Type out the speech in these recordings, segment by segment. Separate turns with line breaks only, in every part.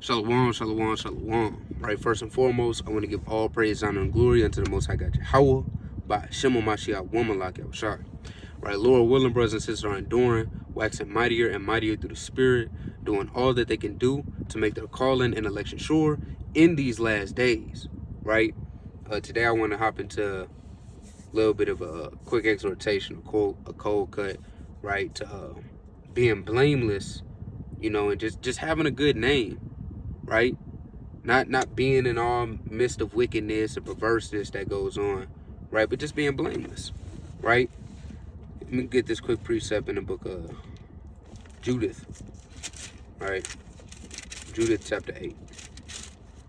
Shalom, shalom, shalom. Right, first and foremost, I want to give all praise, honor, and glory unto the Most High God Yahweh by Shema Mashiach, woman like Yahushua. Right, Lord willing, brothers and sisters are enduring, waxing mightier and mightier through the Spirit, doing all that they can do to make their calling and election sure in these last days. Right, today I want to hop into a little bit of a quick exhortation, a cold cut, right, to being blameless, you know, and just having a good name. Right? Not being in all midst of wickedness and perverseness that goes on, right? But just being blameless, right? Let me get this quick precept in the book of Judith, right? Judith chapter 8.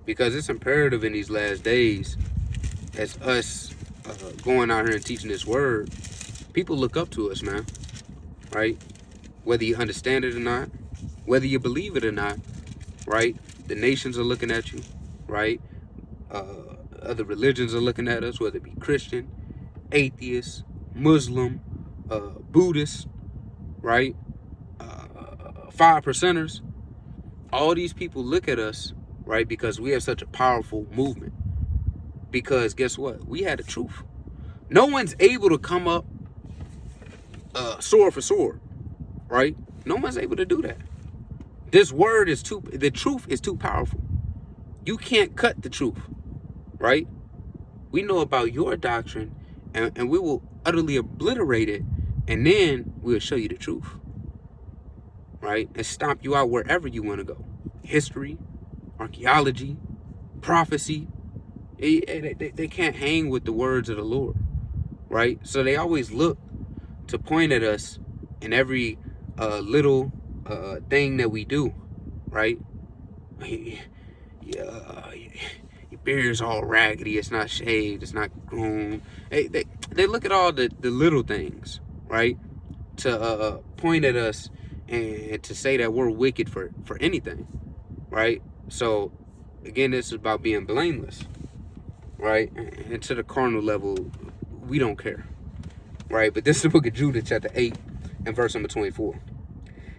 Because it's imperative in these last days, as us going out here and teaching this word, people look up to us, man, right? Whether you understand it or not, whether you believe it or not, right? The nations are looking at you, right? Other religions are looking at us, whether it be Christian, atheist, Muslim, Buddhist, right? 5%ers. All these people look at us, right? Because we have such a powerful movement. Because guess what? We had the truth. No one's able to come up sword for sword, right? No one's able to do that. This word is the truth is too powerful. You can't cut the truth, right? We know about your doctrine, and we will utterly obliterate it, and then we'll show you the truth, right? And stomp you out wherever you want to go. History, archaeology, prophecy. They can't hang with the words of the Lord, right? So they always look to point at us in every little thing that we do, right? Your beard's all raggedy, it's not shaved, it's not groomed. They look at all the little things, right? To point at us and to say that we're wicked for anything, right? So again, this is about being blameless, right? And to the carnal level, we don't care, right? But this is the book of Judah, chapter 8 and verse number 24.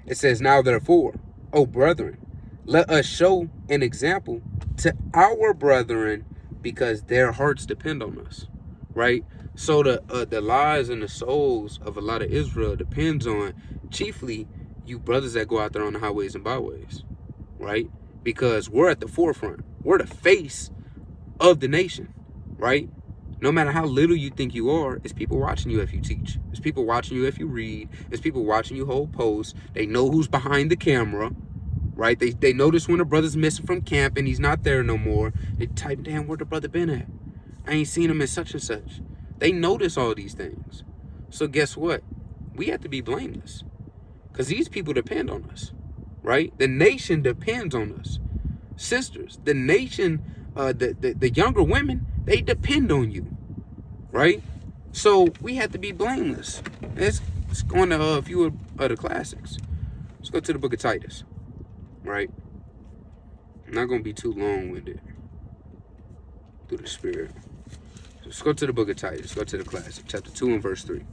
It says, "Now therefore, O brethren, let us show an example to our brethren, because their hearts depend on us," right? So the lives and the souls of a lot of Israel depends on chiefly you brothers that go out there on the highways and byways, right? Because we're at the forefront. We're the face of the nation, right? No matter how little you think you are, it's people watching you if you teach. It's people watching you if you read. It's people watching you hold posts. They know who's behind the camera, right? They notice when a brother's missing from camp and he's not there no more. They type, "Damn, where the brother been at? I ain't seen him in such and such." They notice all these things. So guess what? We have to be blameless, because these people depend on us, right? The nation depends on us. Sisters, the nation, the younger women, they depend on you, right? So we have to be blameless. Let's go into a few of the classics. Let's go to the book of Titus, right? I'm not going to be too long-winded through the Spirit. So let's go to the book of Titus. Go to the classic, chapter 2 and verse 3.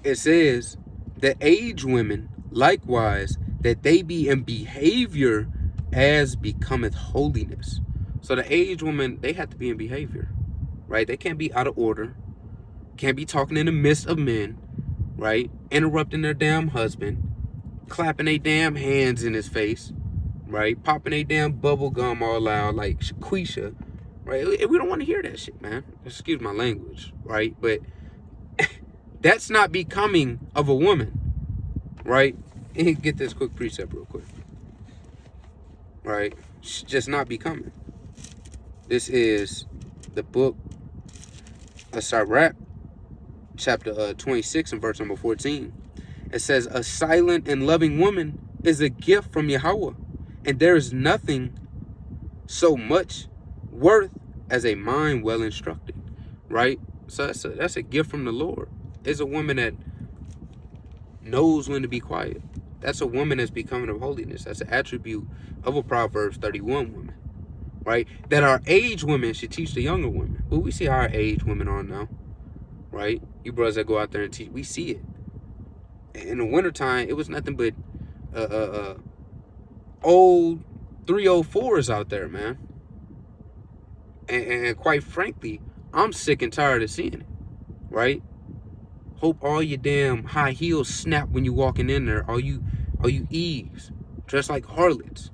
It says, "The aged women likewise, that they be in behavior as becometh holiness." So the aged women, they have to be in behavior, right? They can't be out of order, can't be talking in the midst of men, right? Interrupting their damn husband, clapping their damn hands in his face, right? Popping their damn bubble gum all loud like Shaquisha, right? We don't want to hear that shit, man. Excuse my language, right? But that's not becoming of a woman, right? And get this quick precept real quick, right? It's just not becoming. This is the book of Sirach, chapter 26 and verse number 14. It says, "A silent and loving woman is a gift from Yahweh, and there is nothing so much worth as a mind well instructed," right? So that's a gift from the Lord. It's a woman that knows when to be quiet. That's a woman that's becoming of holiness. That's an attribute of a Proverbs 31 woman, right? That our aged women should teach the younger women. But we see how our aged women are now, right? You brothers that go out there and teach, we see it. In the wintertime, it was nothing but old 304s out there, man. And quite frankly, I'm sick and tired of seeing it, right? Hope all your damn high heels snap when you walking in there. All you Eves dressed like harlots,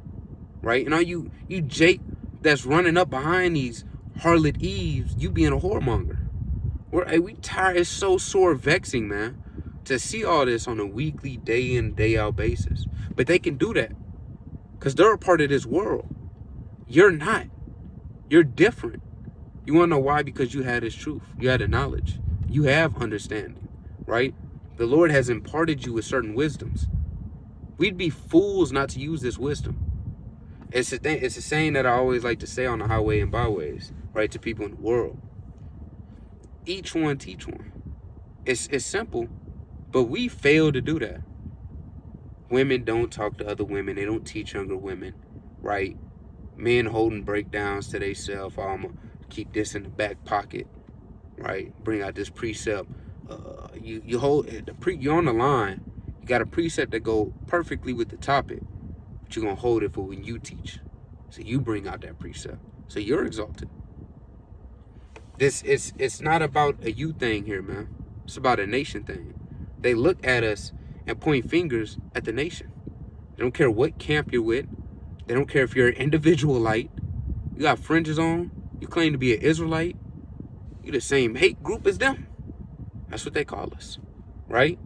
right? And all you Jake that's running up behind these harlot Eves, you being a whoremonger. We tired. It's so sore vexing, man, to see all this on a weekly, day in, day out basis. But they can do that because they're a part of this world. You're not. You're different. You want to know why? Because you had His truth. You had the knowledge. You have understanding, right? The Lord has imparted you with certain wisdoms. We'd be fools not to use this wisdom. It's a saying that I always like to say on the highway and byways, right, to people in the world. Each one teach one. It's simple, but we fail to do that. Women don't talk to other women. They don't teach younger women, right? Men holding breakdowns to themselves. I'm going to keep this in the back pocket, right? Bring out this precept. You hold you're on the line. You got a precept that go perfectly with the topic, but you're going to hold it for when you teach. So you bring out that precept. So you're exalted. It's not about a you thing here, man. It's about a nation thing. They look at us and point fingers at the nation. They don't care what camp you're with. They don't care if you're an individualite. You got fringes on. You claim to be an Israelite. You're the same hate group as them. That's what they call us, right?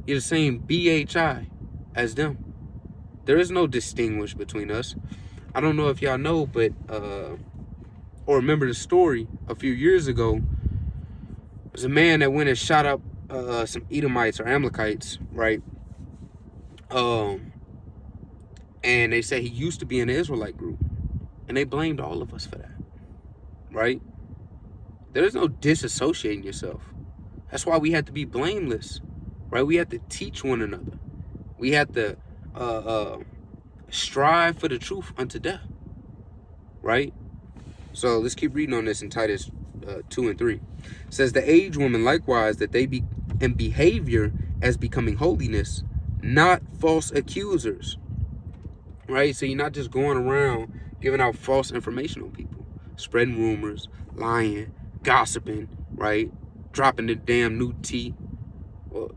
You're the same BHI as them. There is no distinguish between us. I don't know if y'all know, but or remember the story a few years ago. There's a man that went and shot up some Edomites or Amalekites, right? And they say he used to be in the Israelite group. And they blamed all of us for that, right? There's no disassociating yourself. That's why we have to be blameless, right? We have to teach one another. We have to strive for the truth unto death, right? So let's keep reading on this in Titus 2 and 3. It says, the aged woman likewise, that they be in behavior as becoming holiness, not false accusers, right? So you're not just going around giving out false information on people, spreading rumors, lying, gossiping, right? Dropping the damn new tea. Well,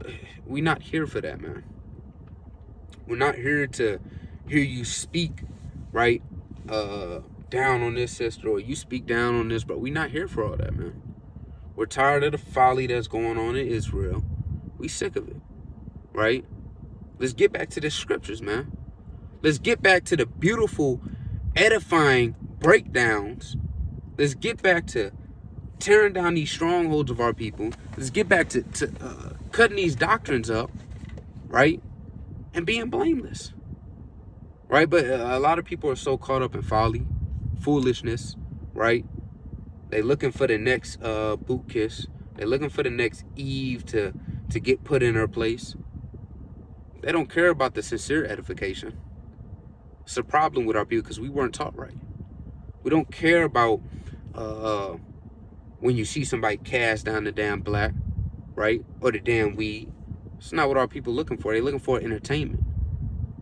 we're not here for that, man. We're not here to hear you speak, right, down on this sister, or you speak down on this, but we're not here for all that, man. We're tired of the folly that's going on in Israel. We sick of it, right? Let's get back to the scriptures, man. Let's get back to the beautiful, edifying breakdowns. Let's get back to tearing down these strongholds of our people. Let's get back to cutting these doctrines up, right? And being blameless, right? But a lot of people are so caught up in folly, foolishness, right? They looking for the next boot kiss. They're looking for the next Eve to get put in her place. They don't care about the sincere edification. It's a problem with our people because we weren't taught right. We don't care about when you see somebody cast down the damn black, right? Or the damn weed. It's not what our people looking for. They're looking for entertainment.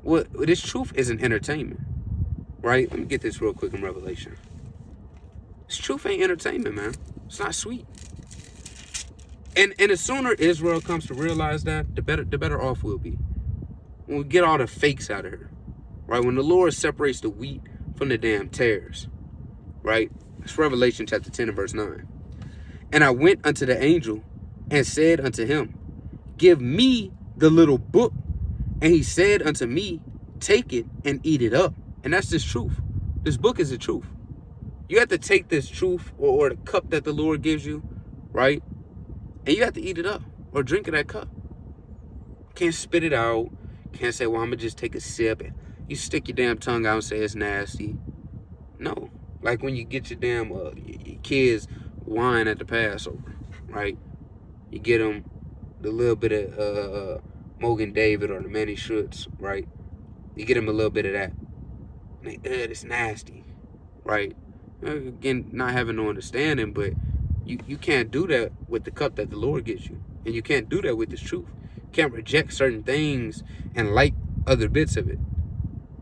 Well, this truth isn't entertainment, right? Let me get this real quick in Revelation. This truth ain't entertainment, man. It's not sweet. And the sooner Israel comes to realize that, the better off we'll be. When we get all the fakes out of her, right? When the Lord separates the wheat from the damn tares, right? It's Revelation chapter 10 and verse 9. And I went unto the angel and said unto him, give me the little book. And he said unto me, take it and eat it up. And that's this truth. This book is the truth. You have to take this truth or the cup that the Lord gives you, right? And you have to eat it up or drink of that cup. Can't spit it out. Can't say, well, I'm going to just take a sip. You stick your damn tongue out and say it's nasty. No. Like when you get your damn your kids wine at the Passover, right? You get them the little bit of Mogan David or the Manny Schutz, right? You get them a little bit of that. And they, it's nasty, right? Again, not having no understanding, but you can't do that with the cup that the Lord gives you. And you can't do that with this truth. You can't reject certain things and like other bits of it,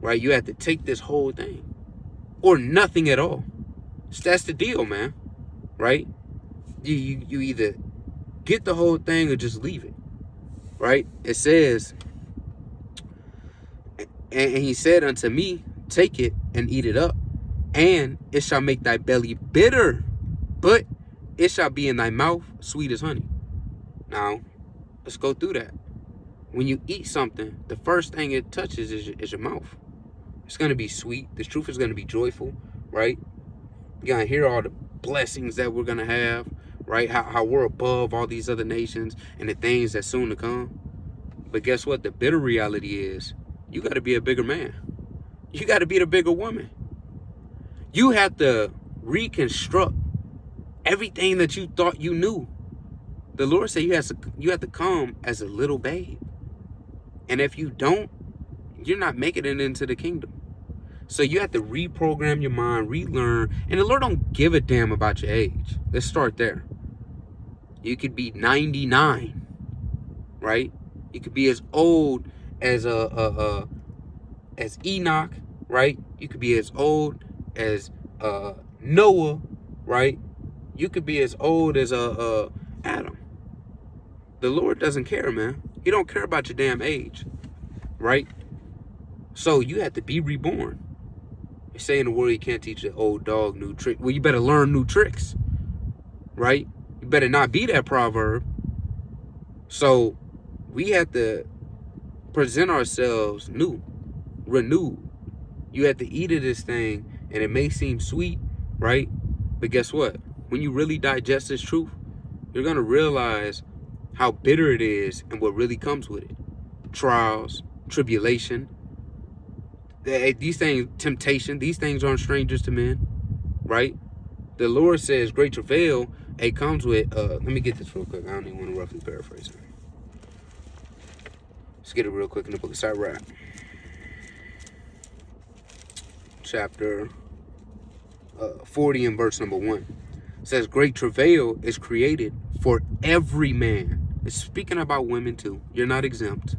right? You have to take this whole thing. or nothing at all. So that's the deal, man. Right? You either get the whole thing or just leave it. Right? It says, and he said unto me, take it and eat it up, and it shall make thy belly bitter, but it shall be in thy mouth sweet as honey. Now, let's go through that. When you eat something, the first thing it touches is your mouth. It's going to be sweet. The truth is going to be joyful, right? You're going to hear all the blessings that we're going to have, right? How we're above all these other nations and the things that's soon to come. But guess what? The bitter reality is you got to be a bigger man. You got to be the bigger woman. You have to reconstruct everything that you thought you knew. The Lord said you have to come as a little babe. And if you don't, you're not making it into the kingdom. So you have to reprogram your mind, relearn. And the Lord don't give a damn about your age. Let's start there. You could be 99, right? You could be as old as as Enoch, right? You could be as old as Noah, right? You could be as old as Adam. The Lord doesn't care, man. He don't care about your damn age, right? So you have to be reborn. They say in the world you can't teach an old dog new trick. Well, you better learn new tricks, right? You better not be that proverb. So we have to present ourselves new, renewed. You have to eat of this thing, and it may seem sweet, right? But guess what? When you really digest this truth, you're going to realize how bitter it is and what really comes with it. Trials, tribulation, these things, temptation, these things aren't strangers to men, right? The Lord says great travail, it comes with, let me get this real quick. I don't even want to roughly paraphrase it. Let's get it real quick in the book of Sirach. Chapter 40 and verse number 1. It says, great travail is created for every man. It's speaking about women too. You're not exempt,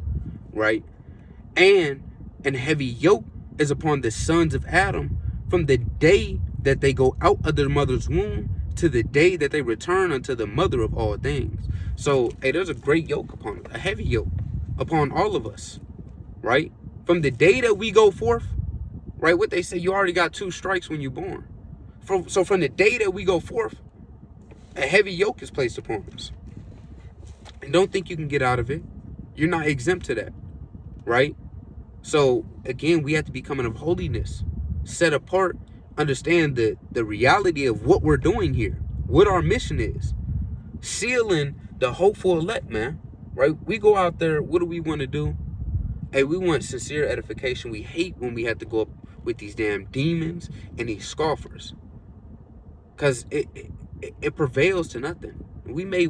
right? And heavy yoke is upon the sons of Adam from the day that they go out of their mother's womb to the day that they return unto the mother of all things. So, hey, there's a great yoke upon it, a heavy yoke upon all of us, right? From the day that we go forth, right? What they say, you already got 2 strikes when you're born. So from the day that we go forth, a heavy yoke is placed upon us. And don't think you can get out of it. You're not exempt to that, right? So again, we have to be coming of holiness, set apart, understand the reality of what we're doing here, what our mission is, sealing the hopeful elect, man, right? We go out there, what do we want to do? Hey, we want sincere edification. We hate when we have to go up with these damn demons and these scoffers, because it prevails to nothing. We may,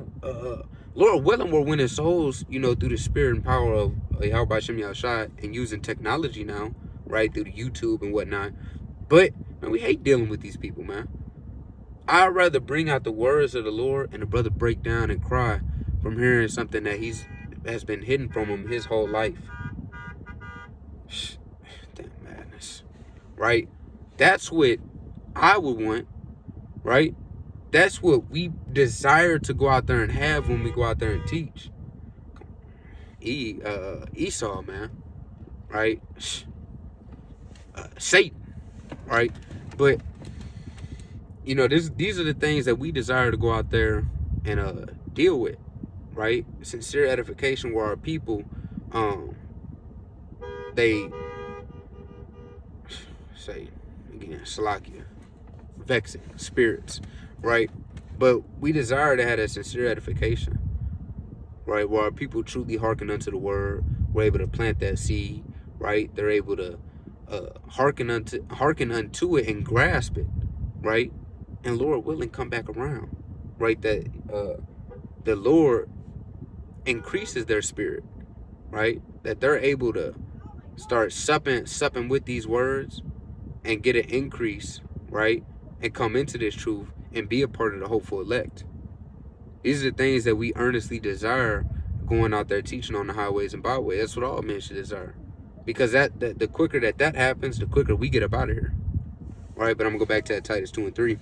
Lord willing, we're winning souls, you know, through the spirit and power of Yahweh Shem Yahshai and using technology now, right, through the YouTube and whatnot. But man, we hate dealing with these people, man. I'd rather bring out the words of the Lord and the brother break down and cry from hearing something that has been hidden from him his whole life. Damn madness, right? That's what I would want, right? That's what we desire to go out there and have when we go out there and teach. Esau, man, right? Satan, right? But you know, these are the things that we desire to go out there and deal with, right? Sincere edification, where our people, they say again, Salakia, vexing spirits, right? But we desire to have that sincere edification, right? Where our people truly hearken unto the word, we're able to plant that seed, right? They're able to hearken unto it and grasp it, right? And Lord willing, come back around, right? That the Lord increases their spirit, right? That they're able to start supping with these words and get an increase, right? And come into this truth and be a part of the hopeful elect. These are the things that we earnestly desire going out there teaching on the highways and byways. That's what all men should desire. Because the quicker that happens, the quicker we get up out of here. right? But I'm going to go back to that Titus 2 and 3.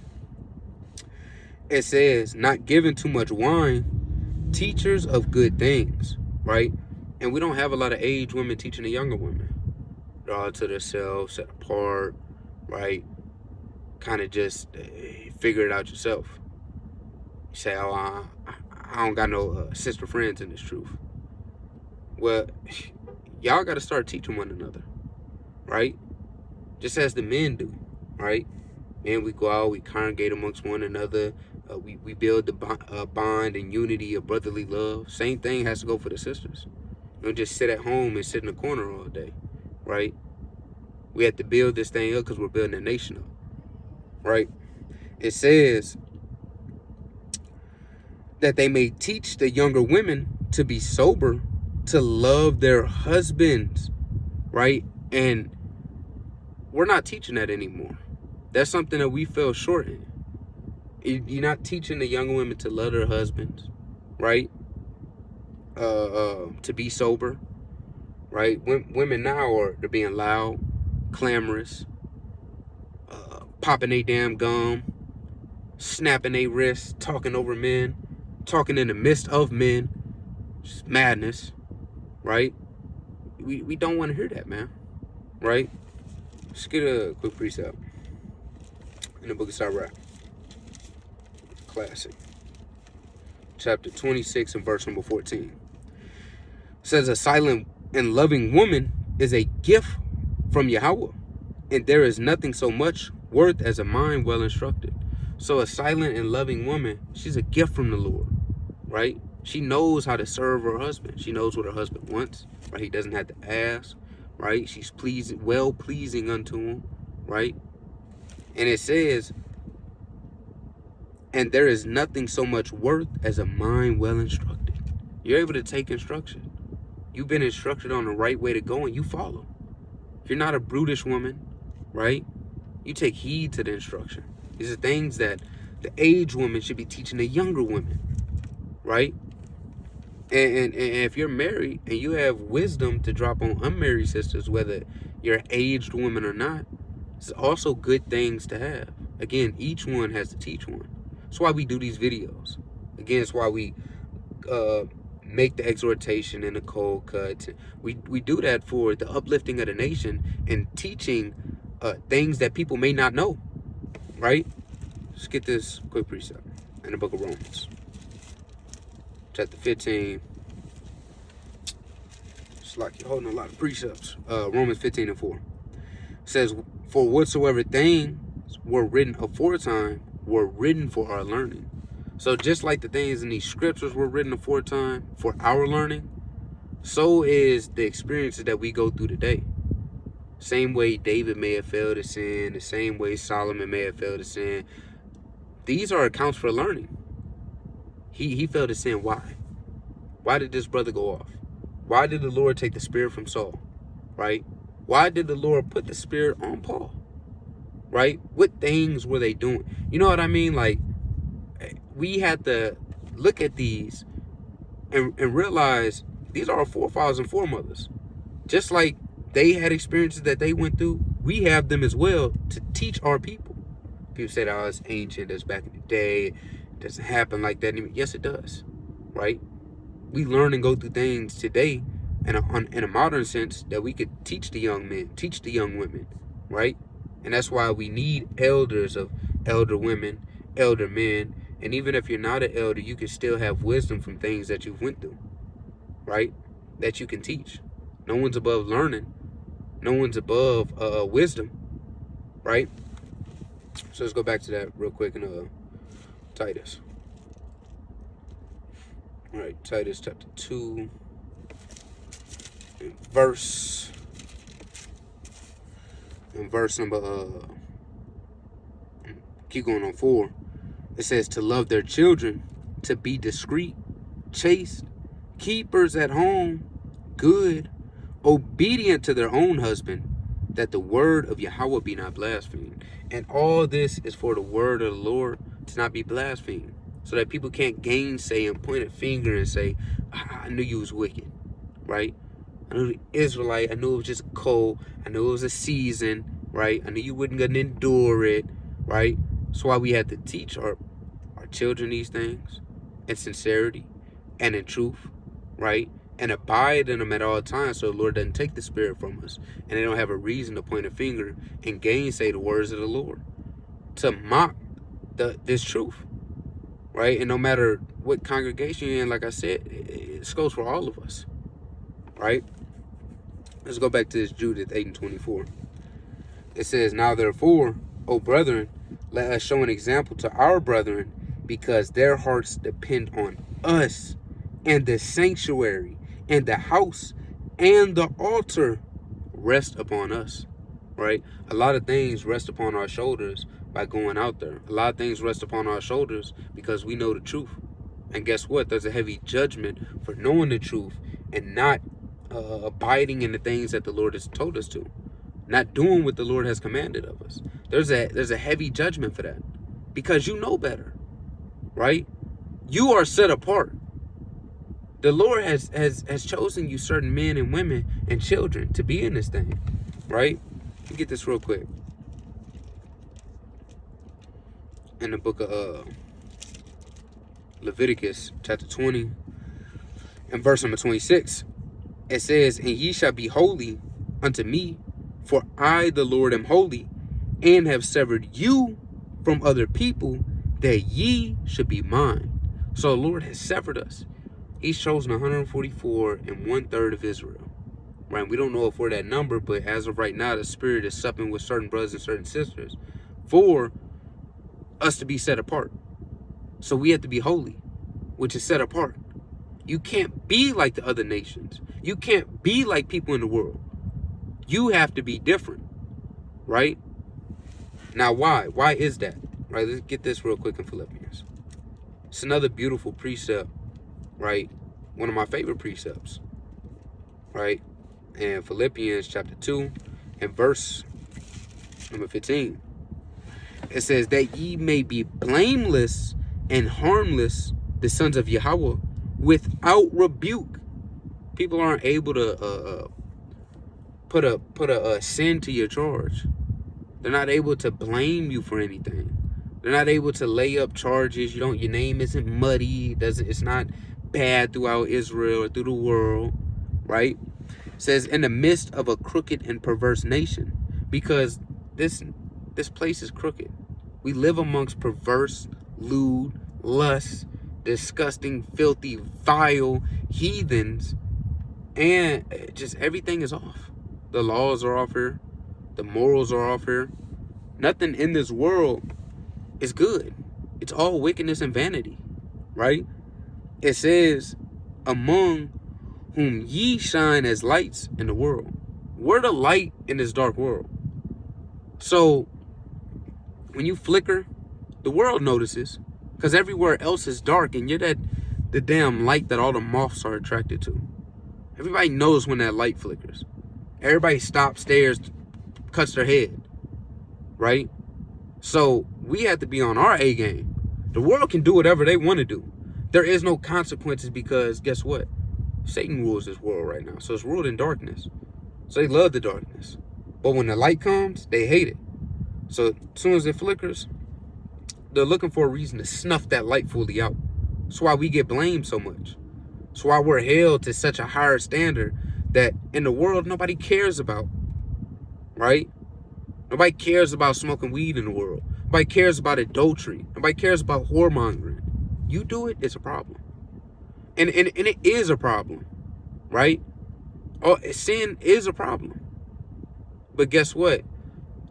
It says, not giving too much wine, teachers of good things, right? And we don't have a lot of aged women teaching the younger women. They're all to themselves, set apart, right? Kind of just figure it out yourself. You say, oh, I don't got no sister friends in this truth. Well, y'all got to start teaching one another, right? Just as the men do, right? Men, we go out, we congregate amongst one another. We build the bond and unity of brotherly love. Same thing has to go for the sisters. You don't just sit at home and sit in the corner all day, right? We have to build this thing up because we're building a nation up, right? It says that they may teach the younger women to be sober, to love their husbands, right? And we're not teaching that anymore. That's something that we fell short in. You're not teaching the younger women to love their husbands, right? To be sober, right? Women now they're being loud, clamorous, popping their damn gum, snapping their wrists, talking over men, talking in the midst of men. Just madness, right? We don't want to hear that, man, right? Let's get a quick precept in the book of Sirach. Classic. Chapter 26 and verse number 14. It says, a silent and loving woman is a gift from Yahweh, and there is nothing so much worth as a mind well instructed. So a silent and loving woman, she's a gift from the Lord, right? She knows how to serve her husband. She knows what her husband wants, right? He doesn't have to ask, right? She's well-pleasing unto him, right? And it says, and there is nothing so much worth as a mind well instructed. You're able to take instruction. You've been instructed on the right way to go and you follow. If you're not a brutish woman, right? You take heed to the instruction. These are things that the aged woman should be teaching the younger women, right? And if you're married and you have wisdom to drop on unmarried sisters, whether you're an aged woman or not, it's also good things to have. Again, each one has to teach one. That's why we do these videos. Again, it's why we make the exhortation and the cold cuts. We do that for the uplifting of the nation and teaching things that people may not know, right? Let's get this quick precept in the book of Romans. Chapter 15. It's like you're holding a lot of precepts. Romans 15 and 4. It says, for whatsoever things were written aforetime were written for our learning. So just like the things in these scriptures were written aforetime for our learning, so is the experiences that we go through today. Same way David may have failed to sin, the same way Solomon may have failed to sin. These are accounts for learning. He failed to sin. Why? Why did this brother go off? Why did the Lord take the spirit from Saul? Right? Why did the Lord put the spirit on Paul? Right? What things were they doing? You know what I mean? Like, we had to look at these and realize these are our forefathers and foremothers. Just like they had experiences that they went through, we have them as well to teach our people. People say, oh, it's ancient, it's back in the day. It doesn't happen like that anymore. Yes, it does, right? We learn and go through things today in a modern sense that we could teach the young men, teach the young women, right? And that's why we need elders of elder women, elder men. And even if you're not an elder, you can still have wisdom from things that you've went through, right? That you can teach. No one's above learning. No one's above wisdom, right? So let's go back to that real quick in Titus. All right, Titus chapter 2, and verse number, keep going on 4. It says to love their children, to be discreet, chaste, keepers at home, good, obedient to their own husband, that the word of Yahweh be not blasphemed. And all this is for the word of the Lord to not be blasphemed, so that people can't gainsay and point a finger and say, I knew you was wicked, right? I knew the Israelite, I knew it was just cold, I knew it was a season, right? I knew you wasn't gonna endure it, right? That's why we had to teach our children these things in sincerity and in truth, right? And abide in them at all times so the Lord doesn't take the spirit from us. And they don't have a reason to point a finger and gainsay the words of the Lord. To mock this truth, right? And no matter what congregation you're in, like I said, it goes for all of us, right? Let's go back to this Judith 8:24. It says, now therefore, O brethren, let us show an example to our brethren, because their hearts depend on us, and the sanctuary, and the house, and the altar rest upon us, right? A lot of things rest upon our shoulders by going out there. A lot of things rest upon our shoulders because we know the truth. And guess what? There's a heavy judgment for knowing the truth and not abiding in the things that the Lord has told us to. Not doing what the Lord has commanded of us. There's a heavy judgment for that. Because you know better. Right? You are set apart. The Lord has chosen you, certain men and women and children, to be in this thing. Right? Let me get this real quick. In the book of Leviticus, chapter 20, and verse number 26, it says, and ye shall be holy unto me, for I, the Lord, am holy, and have severed you from other people, that ye should be mine. So the Lord has severed us. He's chosen 144 and 1/3 of Israel. Right? We don't know if we're that number, but as of right now, the Spirit is supping with certain brothers and certain sisters for us to be set apart. So we have to be holy, which is set apart. You can't be like the other nations. You can't be like people in the world. You have to be different, right? Now, why? Why is that? Right, let's get this real quick in Philippians. It's another beautiful precept, right? One of my favorite precepts, right? In Philippians chapter 2 and verse number 15. It says, that ye may be blameless and harmless, the sons of Yahweh, without rebuke. People aren't able to put a sin to your charge. They're not able to blame you for anything. They're not able to lay up charges. Your name isn't muddy. It's not bad throughout Israel or through the world, right? It says, in the midst of a crooked and perverse nation, because this place is crooked. We live amongst perverse, lewd, lust, disgusting, filthy, vile heathens, and just everything is off. The laws are off here. The morals are off here. Nothing in this world is good. It's all wickedness and vanity, right? It says, among whom ye shine as lights in the world. We're the light in this dark world. So when you flicker, the world notices, because everywhere else is dark, and you're the damn light that all the moths are attracted to. Everybody knows when that light flickers. Everybody stops, stares, cuts their head, right? So we have to be on our A game. The world can do whatever they want to do. There is no consequences, because guess what? Satan rules this world right now. So it's ruled in darkness. So they love the darkness. But when the light comes, they hate it. So as soon as it flickers, they're looking for a reason to snuff that light fully out. That's why we get blamed so much. That's why we're held to such a higher standard that in the world nobody cares about, right? Nobody cares about smoking weed in the world. Nobody cares about adultery. Nobody cares about whoremongering. You do it, it's a problem. And it is a problem, right? Oh, sin is a problem. But guess what?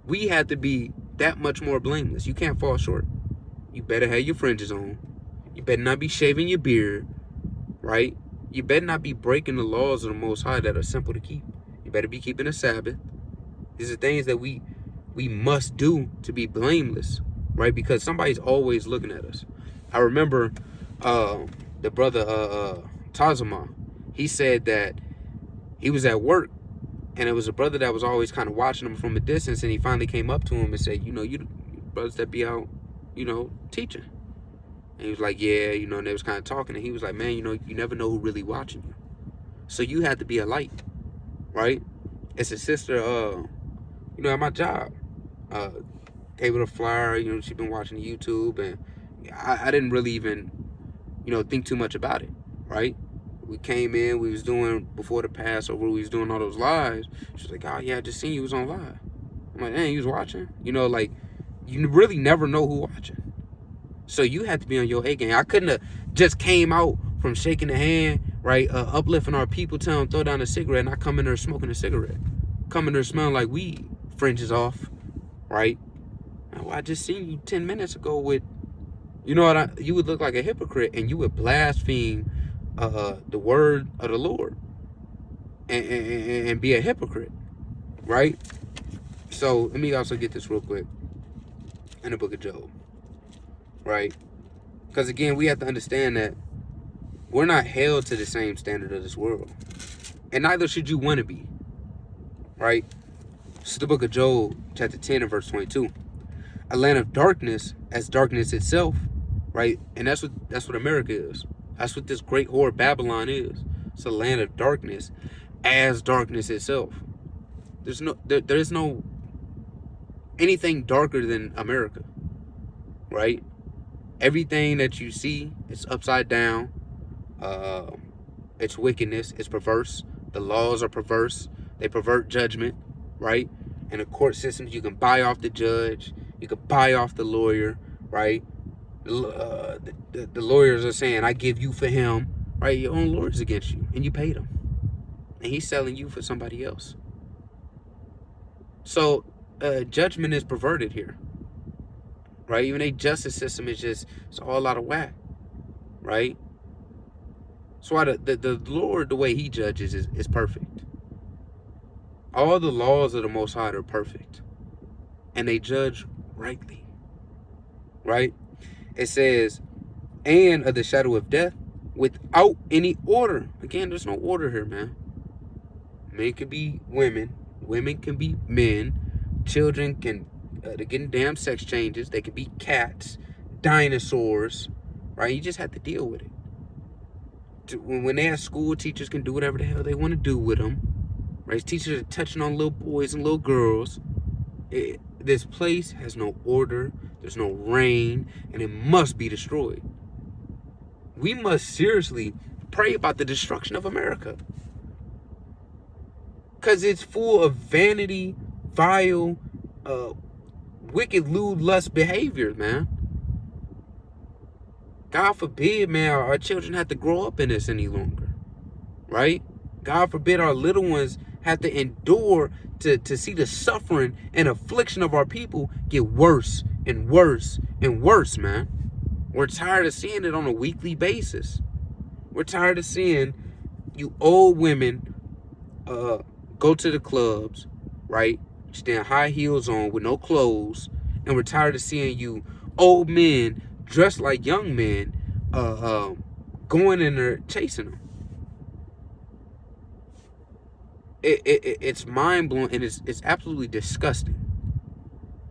We have to be that much more blameless. You can't fall short. You better have your fringes on. You better not be shaving your beard, right? You better not be breaking the laws of the Most High that are simple to keep. You better be keeping the Sabbath. These are things that we must do to be blameless, right? Because somebody's always looking at us. I remember the brother Tazama. He said that he was at work, and it was a brother that was always kind of watching him from a distance, and he finally came up to him and said, you brothers that be out, teaching. And he was like, yeah, and they was kind of talking, and he was like, man, you never know who really watching you. So you have to be a light, right? It's a sister, at my job. Uh, Gave it a flyer. She's been watching YouTube, and I didn't really even, think too much about it, right? We came in, we was doing, before the Passover, we was doing all those lives. She's like, oh yeah, I just seen you was on live. I'm like, dang, you was watching? Like, you really never know who watching. So you had to be on your A game. I couldn't have just came out from shaking the hand, right, uplifting our people, telling them throw down a cigarette, and I come in there smoking a cigarette. Come in there smelling like weed, fringes off, right? Oh, I just seen you 10 minutes ago with, you would look like a hypocrite, and you would blaspheme the word of the Lord and be a hypocrite, right? So let me also get this real quick in the book of Job, right? Because again, we have to understand that we're not held to the same standard of this world, and neither should you want to be, right? This is the book of Job, chapter 10 and verse 22. A land of darkness as darkness itself, right? And that's what America is. That's what this great whore Babylon is. It's a land of darkness as darkness itself. There is no anything darker than America, right? Everything that you see is upside down. It's wickedness. It's perverse. The laws are perverse. They pervert judgment, right? In the court systems, you can buy off the judge. You can buy off the lawyer, right? The lawyers are saying, I give you for him, right? Your own lawyer's against you, and you paid him. And he's selling you for somebody else. So judgment is perverted here, right? Even a justice system is it's all out of whack, right? So why the Lord, the way he judges is perfect. All the laws of the Most High are perfect, and they judge rightly, right? It says, and of the shadow of death, without any order. Again, there's no order here, man. Men can be women. Women can be men. Children can, they're getting damn sex changes. They can be cats, dinosaurs, right? You just have to deal with it. When they have school, teachers can do whatever the hell they want to do with them, right? Teachers are touching on little boys and little girls. This place has no order. There's no reign, and it must be destroyed. We must seriously pray about the destruction of America, because it's full of vanity, vile, wicked, lewd, lust behavior, man. God forbid, man, our children have to grow up in this any longer, right? God forbid our little ones have to endure to see the suffering and affliction of our people get worse and worse and worse, man. We're tired of seeing it on a weekly basis. We're tired of seeing you old women go to the clubs, right? Stand high heels on with no clothes. And we're tired of seeing you old men dressed like young men going in there chasing them. It's mind-blowing, and it's absolutely disgusting.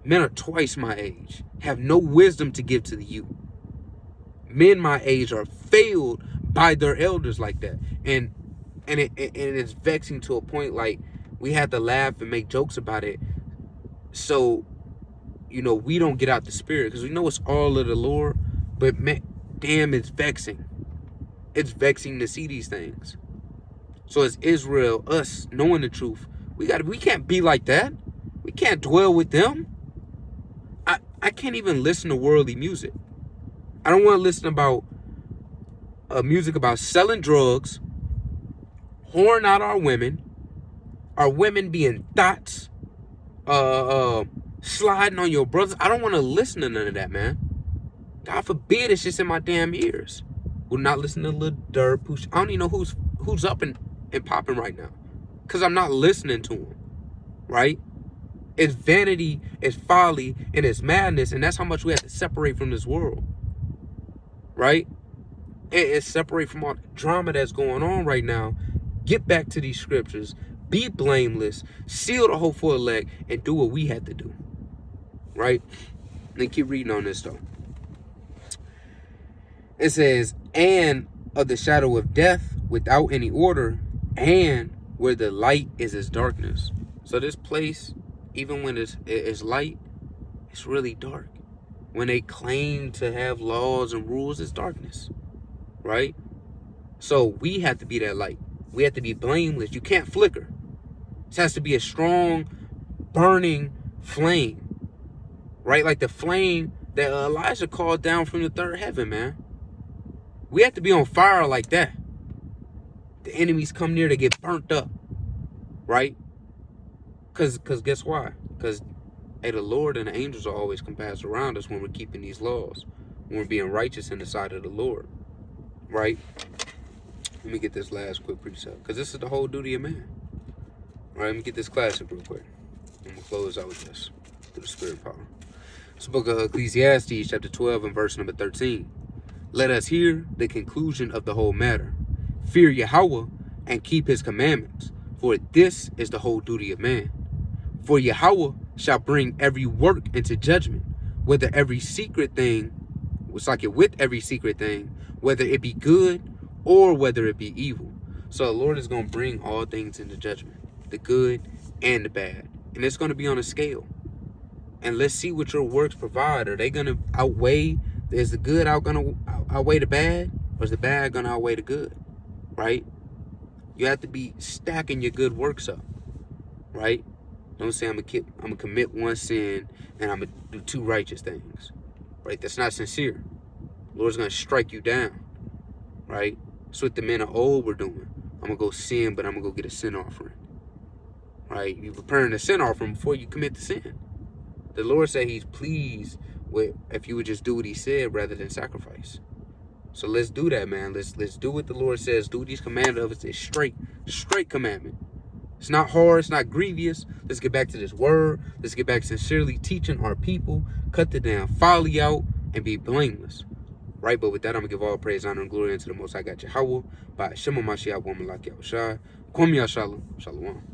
Men are twice my age, have no wisdom to give to the youth. Men my age are failed by their elders like that. And it's vexing to a point, like, we have to laugh and make jokes about it. So, we don't get out the spirit, because we know it's all of the Lord. But man, damn, it's vexing. It's vexing to see these things. So as Israel, us knowing the truth, we can't be like that. We can't dwell with them. I can't even listen to worldly music. I don't want to listen about music about selling drugs, whoring out our women being thoughts, sliding on your brothers. I don't want to listen to none of that, man. God forbid it's just in my damn ears. We'll not listen to Lil Durk. I don't even know who's up and popping right now, because I'm not listening to them, right? It's vanity, it's folly, and it's madness, and that's how much we have to separate from this world, right? And separate from all the drama that's going on right now. Get back to these scriptures, be blameless, seal the hopeful elect, and do what we had to do, right? Then keep reading on this though. It says, and of the shadow of death without any order, and where the light is as darkness. So this place even when it's light, it's really dark. When they claim to have laws and rules, it's darkness, right? So we have to be that light. We have to be blameless. You can't flicker. This has to be a strong, burning flame, right? Like the flame that Elijah called down from the third heaven, man. We have to be on fire like that. The enemies come near to get burnt up, right? Cause guess why? Cause hey, the Lord and the angels are always compassed around us when we're keeping these laws, when we're being righteous in the sight of the Lord, right? Let me get this last quick precept, because this is the whole duty of man. All right, let me get this classic real quick. I'm going to close out with this through the spirit power. It's the book of Ecclesiastes, chapter 12, and verse number 13. Let us hear the conclusion of the whole matter. Fear Yahweh and keep his commandments, for this is the whole duty of man. For Yahweh shall bring every work into judgment, whether every secret thing, it's like it with every secret thing, whether it be good or whether it be evil. So the Lord is going to bring all things into judgment, the good and the bad. And it's going to be on a scale. And let's see what your works provide. Are they going to outweigh, is the good going to outweigh the bad? Or is the bad going to outweigh the good? Right? You have to be stacking your good works up. Right? Don't say I'm gonna commit one sin and I'm gonna do two righteous things. Right? That's not sincere. The Lord's gonna strike you down. Right? That's what the men of old were doing. I'm gonna go sin, but I'm gonna go get a sin offering. Right? You're preparing a sin offering before you commit the sin. The Lord said he's pleased with if you would just do what he said rather than sacrifice. So let's do that, man. Let's do what the Lord says. Do these commandments of us. It's straight commandment. It's not hard. It's not grievous. Let's get back to this word. Let's get back to sincerely teaching our people. Cut the damn folly out and be blameless. Right? But with that, I'm going to give all praise, honor, and glory unto the Most High God Yahweh. By Shema Mashiach, woman like Yahushua. Kwam Yashalom. Shalom.